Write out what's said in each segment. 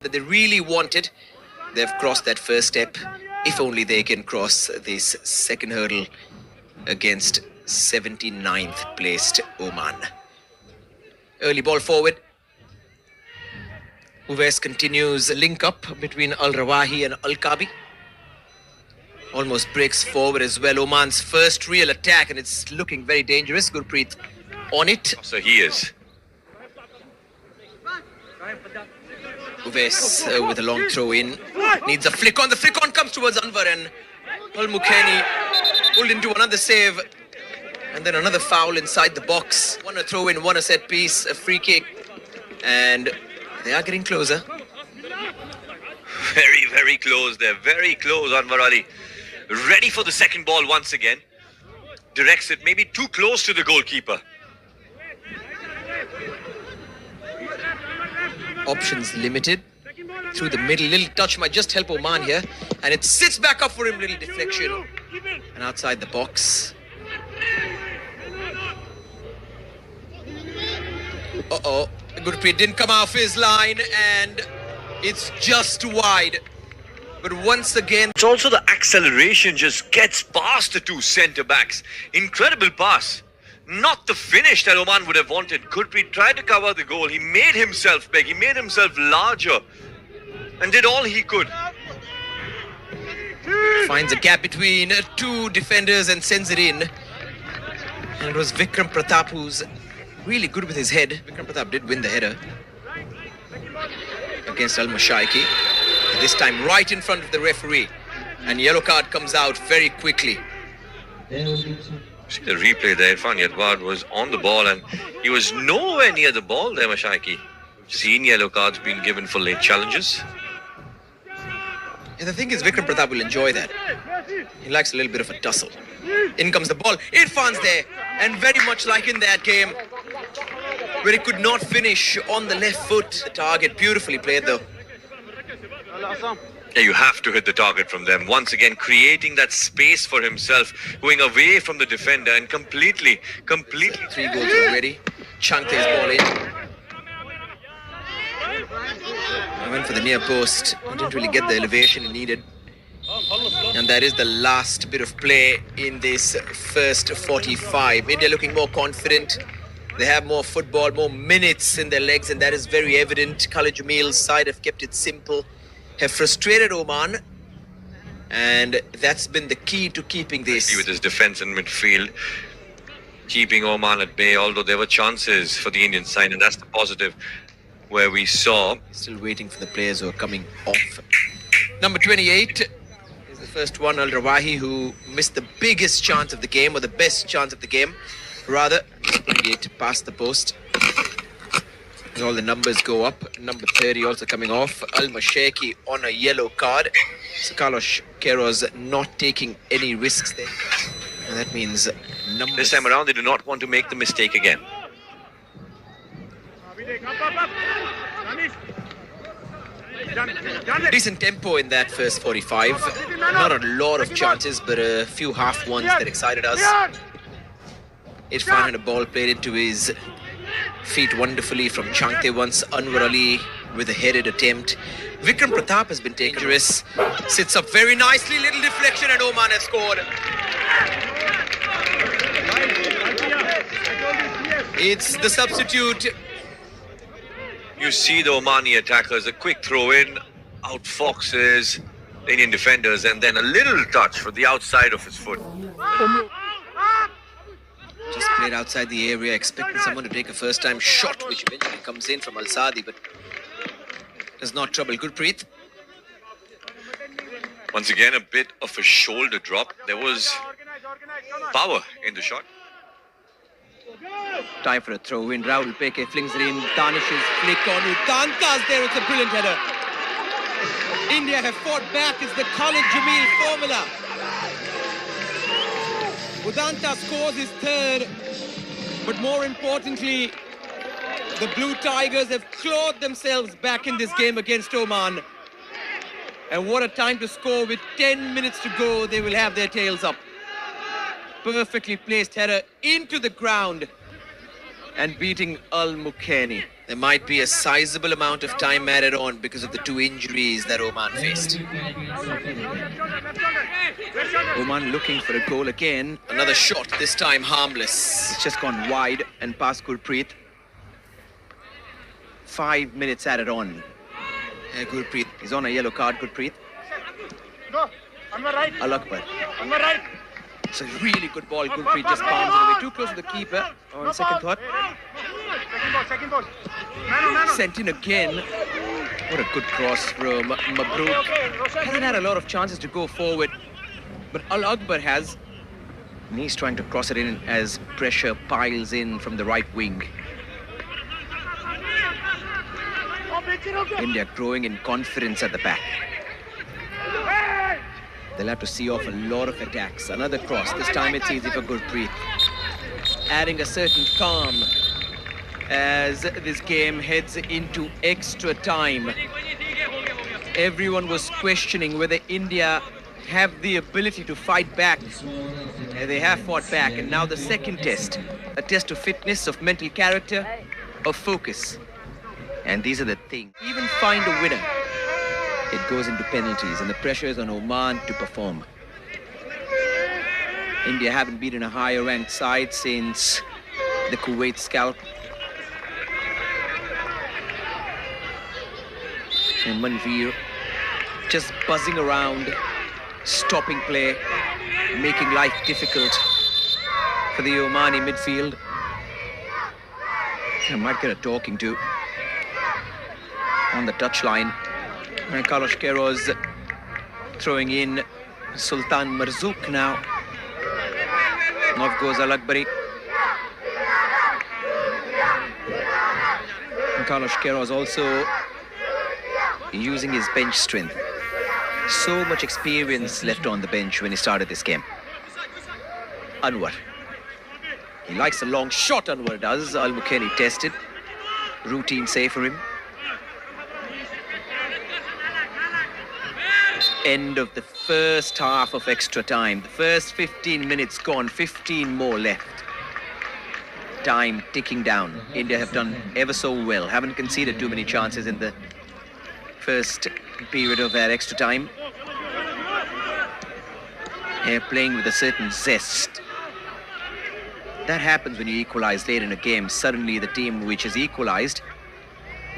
that they really wanted. They've crossed that first step. If only they can cross this second hurdle against 79th placed Oman. Early ball forward. Uwais continues link up between Al Rawahi and Al Kabi. Almost breaks forward as well. Oman's first real attack, and it's looking very dangerous. Gurpreet on it. So he is. Uwais with a long throw in. Needs a flick on. The flick on comes towards Anwar, and Al Mukhani pulled into another save. And then another foul inside the box. One a throw in, one a set piece, a free kick. And they are getting closer. Very, very close. They're very close, Anwar Ali. Ready for the second ball once again. Directs it maybe too close to the goalkeeper. Options limited. Through the middle. Little touch might just help Oman here. And it sits back up for him. Little deflection. And outside the box. Uh-oh. Gurpreet didn't come off his line. And it's just wide. But once again... It's also the acceleration just gets past the two centre-backs. Incredible pass. Not the finish that Oman would have wanted. Gurpreet tried to cover the goal. He made himself big. He made himself larger. And did all he could. Finds a gap between two defenders and sends it in. And it was Vikram Pratap who's really good with his head. Vikram Pratap did win the header against Al Mashaiki. This time right in front of the referee. And yellow card comes out very quickly. See the replay there. Irfan Yadwad was on the ball and he was nowhere near the ball there, Mashaiki. We've seen yellow cards being given for late challenges. And the thing is, Vikram Pratap will enjoy that. He likes a little bit of a tussle. In comes the ball. Irfan's there. And very much like in that game, where he could not finish on the left foot. The target beautifully played though. Yeah, you have to hit the target from them. Once again, creating that space for himself, going away from the defender and completely. 3 goals already. Changte's ball in. I went for the near post. I didn't really get the elevation he needed. And that is the last bit of play in this first 45. India looking more confident. They have more football, more minutes in their legs, and that is very evident. Khalid Jamil's side have kept it simple, have frustrated Oman, and that's been the key to keeping this. With his defence and midfield, keeping Oman at bay, although there were chances for the Indian side, and that's the positive where we saw. Still waiting for the players who are coming off. Number 28 is the first one, Al Rawahi, who missed the biggest chance of the game, or the best chance of the game, rather. 28 past the post. And all the numbers go up. Number 30 also coming off. Al Mashaiki on a yellow card. So Carlos Queiroz not taking any risks there. And that means this time around they do not want to make the mistake again. Decent tempo in that first 45. Not a lot of chances, but a few half ones that excited us. Irfan had a ball played into his feet wonderfully from Changte once. Anwar Ali with a headed attempt. Vikram Pratap has been dangerous. Sits up very nicely. Little deflection and Oman has scored. It's the substitute. You see the Omani attackers, a quick throw in, outfoxes the Indian defenders, and then a little touch for the outside of his foot. Just played outside the area, expecting someone to take a first-time shot, which eventually comes in from Al-Sadi, but does not trouble Gurpreet. Once again, a bit of a shoulder drop. There was power in the shot. Time for a throw in. Rahul Peke flings it in. Danish's flick on Udanta's there. It's a brilliant header. India have fought back. It's the Khalid Jamil formula. Udanta scores his third, but more importantly, the Blue Tigers have clawed themselves back in this game against Oman. And what a time to score. With 10 minutes to go, they will have their tails up. Perfectly placed header into the ground and beating Al Mukhani. There might be a sizable amount of time added on because of the two injuries that Oman faced. Oman looking for a goal again. Another shot, this time harmless. It's just gone wide and past Gurpreet. 5 minutes added on. Yeah, Gurpreet. He's on a yellow card, Gurpreet. Go. On my right. Al Akbar. On my right. It's a really good ball. Gurpreet just palms it away. Too close to the keeper. On second thought. Second ball. Mano. Sent in again. What a good cross from Mabrook. Hasn't had a lot of chances to go forward, but Al Akbar has. And he's trying to cross it in as pressure piles in from the right wing. India growing in confidence at the back. They'll have to see off a lot of attacks. Another cross. This time it's easy for Gurpreet. Adding a certain calm as this game heads into extra time. Everyone was questioning whether India have the ability to fight back. They have fought back, and now the second test. A test of fitness, of mental character, of focus. And these are the things. Even find a winner. It goes into penalties, and the pressure is on Oman to perform. India haven't beaten a higher ranked side since the Kuwait scalp. And Manveer just buzzing around, stopping play, making life difficult for the Omani midfield. I might get a talking to on the touchline. And Carlos Queiroz throwing in Sultan Marzouk now. Off goes Al Akbari. And Carlos Queiroz also using his bench strength. So much experience left on the bench when he started this game. Anwar. He likes a long shot, Anwar does. Al Mukheni tested. Routine save for him. End of the first half of extra time. The first 15 minutes gone, 15 more left. Time ticking down. India have done ever so well. Haven't conceded too many chances in the first period of that extra time. They're playing with a certain zest. That happens when you equalize late in a game. Suddenly the team which is equalized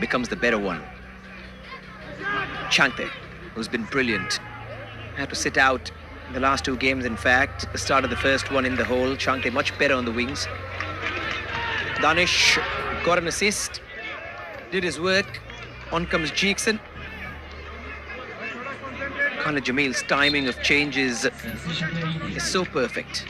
becomes the better one. Chante, who's been brilliant, had to sit out in the last two games, in fact. The start of the first one in the hole. Chante much better on the wings. Danish got an assist, did his work. On comes Jackson. Khalid Jamil's timing of changes is so perfect.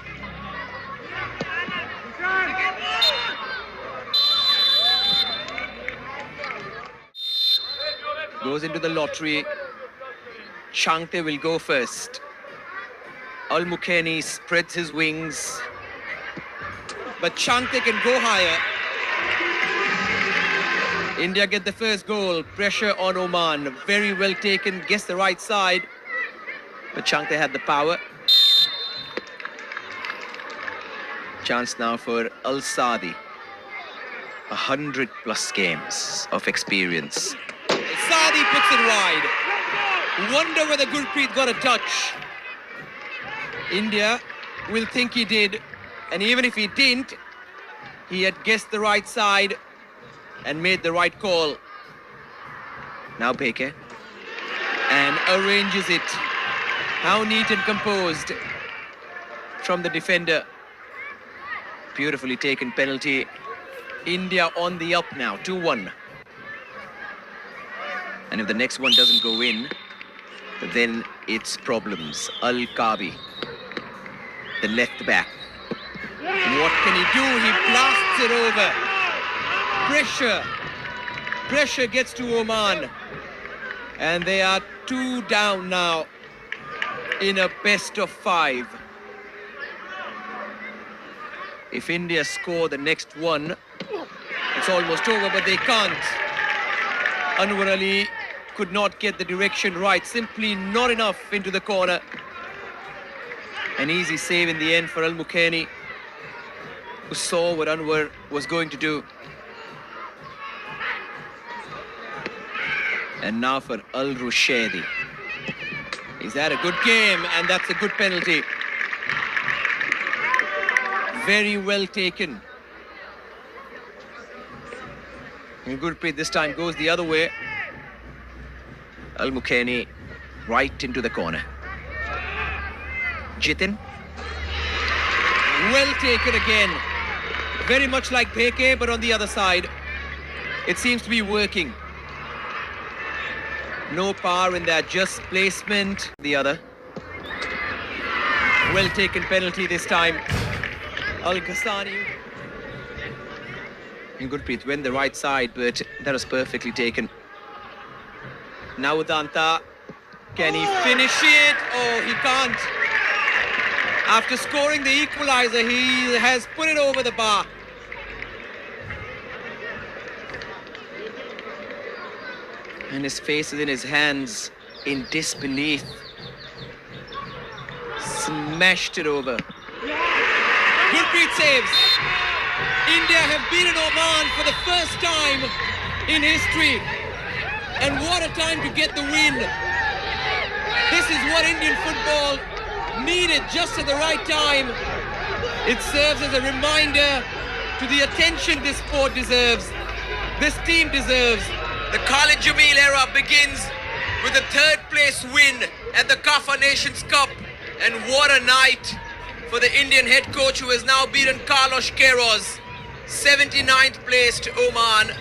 Goes into the lottery. Chante will go first. Al Mukheni spreads his wings, but Chante can go higher. India get the first goal. Pressure on Oman. Very well taken. Guess the right side. But Chante had the power. Chance now for Al Saadi. 100+ games of experience. Saadi puts it wide. Wonder whether Gurpreet got a touch. India will think he did. And even if he didn't, he had guessed the right side and made the right call. Now Beke. And arranges it. How neat and composed from the defender. Beautifully taken penalty. India on the up now, 2-1. And if the next one doesn't go in, then it's problems. Al-Kabi, the left back. What can he do? He blasts it over. Pressure. Pressure gets to Oman. And they are 2 down now in a best of 5. If India score the next one, it's almost over, but they can't. Anwar Ali could not get the direction right, simply not enough into the corner. An easy save in the end for Al Mukheni, who saw what Anwar was going to do. And now for Al Rushaidi. He's had a good game, and that's a good penalty. Very well taken. And Gurpreet this time goes the other way. Al Mukheni right into the corner. Jitin. Well taken again. Very much like Bheke, but on the other side. It seems to be working. No power in that, just placement. The other. Well taken penalty this time. Al Ghassani. And Gurpreet went the right side, but that was perfectly taken. Now Udanta. Can he finish it? Oh, he can't. After scoring the equalizer, he has put it over the bar. And his face is in his hands in disbelief. Smashed it over. Gurpreet saves. India have beaten Oman for the first time in history. And what a time to get the win. This is what Indian football needed just at the right time. It serves as a reminder to the attention this sport deserves, this team deserves. The Khalid Jamil era begins with a third place win at the Cafa Nations Cup. And what a night for the Indian head coach who has now beaten Carlos Queiroz. 79th placed Oman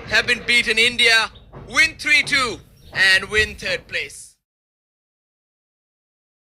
have been beaten. India win 3-2 and win third place.